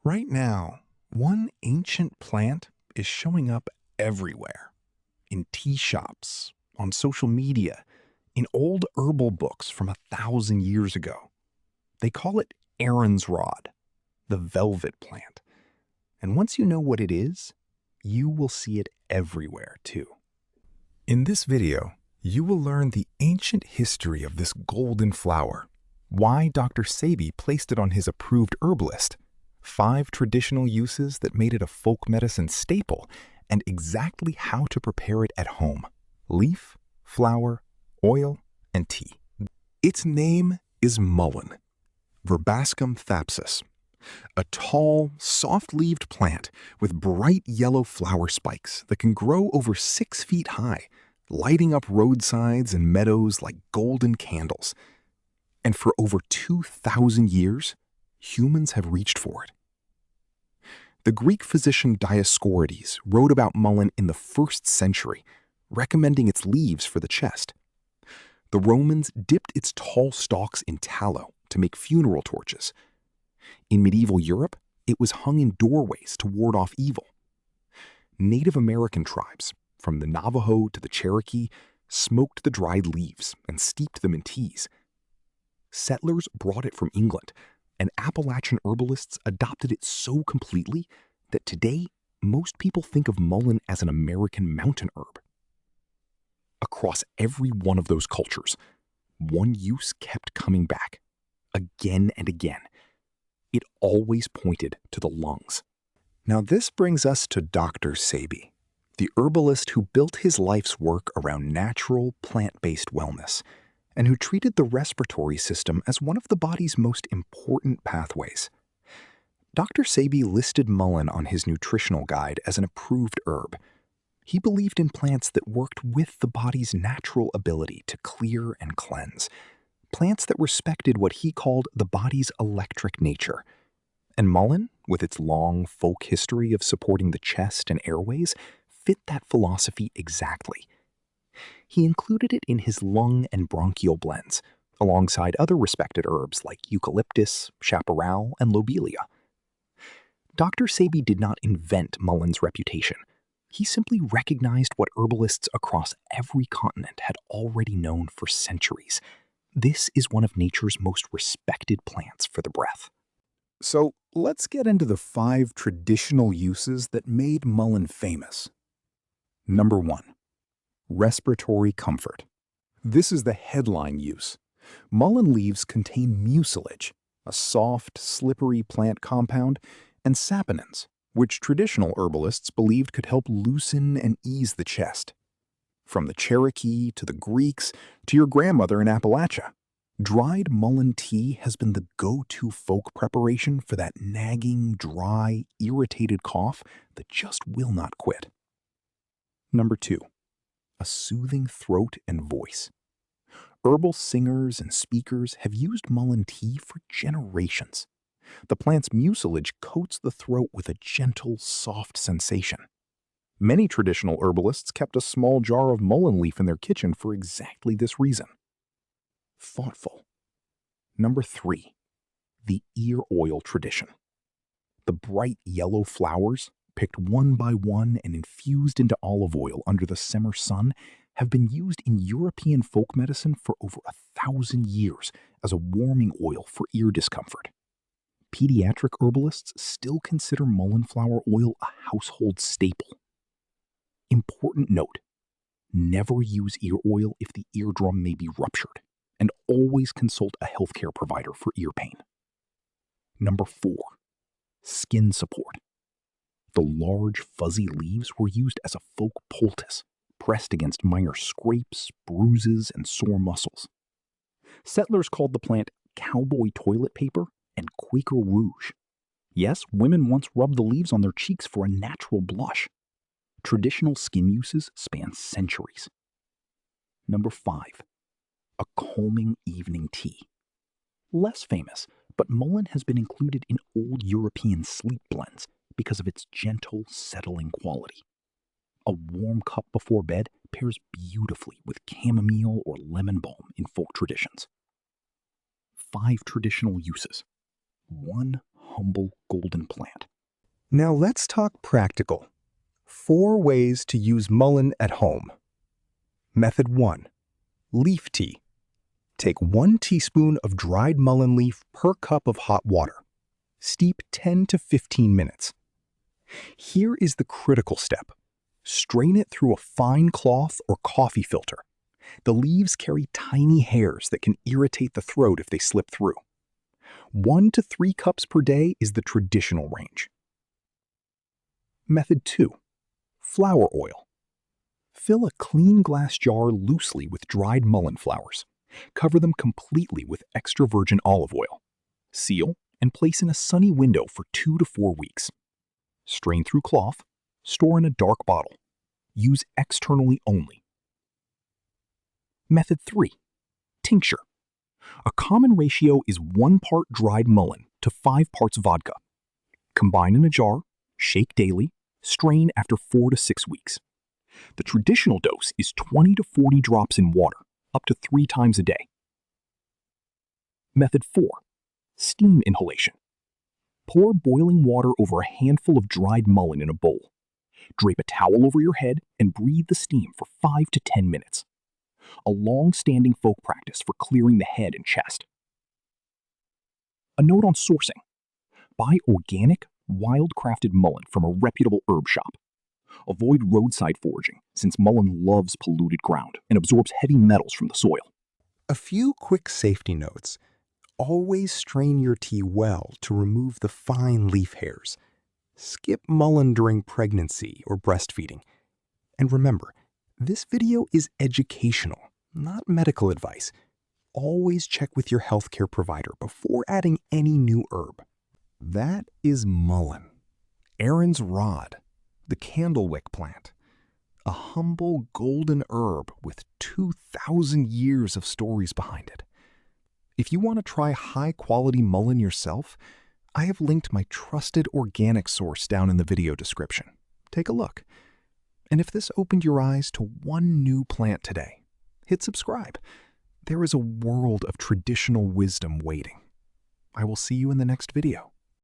Right now, one ancient plant is showing up everywhere in tea shops, on social media, in old herbal books from 1,000 years ago. They call it Aaron's rod, the velvet plant. And once you know what it is, you will see it everywhere too. In this video, you will learn the ancient history of this golden flower, why Dr. Sebi placed it on his approved herb list, 5 traditional uses that made it a folk medicine staple, and exactly how to prepare it at home: leaf, flower, oil, and tea. Its name is mullein, Verbascum thapsus, a tall, soft-leaved plant with bright yellow flower spikes that can grow over 6 feet high, lighting up roadsides and meadows like golden candles. And for over 2,000 years, humans have reached for it. The Greek physician Dioscorides wrote about mullein in the 1st century, recommending its leaves for the chest. The Romans dipped its tall stalks in tallow to make funeral torches. In medieval Europe, it was hung in doorways to ward off evil. Native American tribes, from the Navajo to the Cherokee, smoked the dried leaves and steeped them in teas. Settlers brought it from England, and Appalachian herbalists adopted it so completely that today most people think of mullein as an American mountain herb. Across every one of those cultures, one use kept coming back, again and again. It always pointed to the lungs. Now this brings us to Dr. Sebi, the herbalist who built his life's work around natural, plant-based wellness, and who treated the respiratory system as one of the body's most important pathways. Dr. Sebi listed mullein on his nutritional guide as an approved herb. He believed in plants that worked with the body's natural ability to clear and cleanse, plants that respected what he called the body's electric nature. And mullein, with its long folk history of supporting the chest and airways, fit that philosophy exactly. He included it in his lung and bronchial blends, alongside other respected herbs like eucalyptus, chaparral, and lobelia. Dr. Sebi did not invent mullein's reputation. He simply recognized what herbalists across every continent had already known for centuries. This is one of nature's most respected plants for the breath. So let's get into the 5 traditional uses that made mullein famous. Number 1. Respiratory comfort. This is the headline use. Mullein leaves contain mucilage, a soft, slippery plant compound, and saponins, which traditional herbalists believed could help loosen and ease the chest. From the Cherokee to the Greeks to your grandmother in Appalachia, dried mullein tea has been the go-to folk preparation for that nagging, dry, irritated cough that just will not quit. Number 2. A soothing throat and voice. Herbal singers and speakers have used mullein tea for generations. The plant's mucilage coats the throat with a gentle, soft sensation. Many traditional herbalists kept a small jar of mullein leaf in their kitchen for exactly this reason. Thoughtful. Number 3. The ear oil tradition. The bright yellow flowers, picked one by one and infused into olive oil under the summer sun, have been used in European folk medicine for over 1,000 years as a warming oil for ear discomfort. Pediatric herbalists still consider mullein flower oil a household staple. Important note: never use ear oil if the eardrum may be ruptured, and always consult a healthcare provider for ear pain. Number 4. Skin support. The large, fuzzy leaves were used as a folk poultice, pressed against minor scrapes, bruises, and sore muscles. Settlers called the plant cowboy toilet paper and Quaker rouge. Yes, women once rubbed the leaves on their cheeks for a natural blush. Traditional skin uses span centuries. Number 5. A calming evening tea. Less famous, but mullein has been included in old European sleep blends because of its gentle, settling quality. A warm cup before bed pairs beautifully with chamomile or lemon balm in folk traditions. 5 traditional uses. 100% humble golden plant. Now let's talk practical. 4 ways to use mullein at home. Method 1. Leaf tea. Take 1 teaspoon of dried mullein leaf per cup of hot water. Steep 10 to 15 minutes. Here is the critical step. Strain it through a fine cloth or coffee filter. The leaves carry tiny hairs that can irritate the throat if they slip through. 1 to 3 cups per day is the traditional range. Method 2. Flower oil. Fill a clean glass jar loosely with dried mullein flowers. Cover them completely with extra virgin olive oil. Seal and place in a sunny window for 2 to 4 weeks. Strain through cloth. Store in a dark bottle. Use externally only. Method 3. Tincture. A common ratio is 1 part dried mullein to 5 parts vodka. Combine in a jar, shake daily, strain after 4 to 6 weeks. The traditional dose is 20 to 40 drops in water, up to 3 times a day. Method 4. Steam inhalation. Pour boiling water over a handful of dried mullein in a bowl. Drape a towel over your head and breathe the steam for 5 to 10 minutes. A long-standing folk practice for clearing the head and chest. A note on sourcing. Buy organic, wild-crafted mullein from a reputable herb shop. Avoid roadside foraging, since mullein loves polluted ground and absorbs heavy metals from the soil. A few quick safety notes. Always strain your tea well to remove the fine leaf hairs. Skip mullein during pregnancy or breastfeeding. And remember, this video is educational, not medical advice. Always check with your healthcare provider before adding any new herb. That is mullein, Aaron's rod, the candlewick plant, a humble golden herb with 2,000 years of stories behind it. If you want to try high-quality mullein yourself, I have linked my trusted organic source down in the video description. Take a look. And if this opened your eyes to one new plant today, hit subscribe. There is a world of traditional wisdom waiting. I will see you in the next video.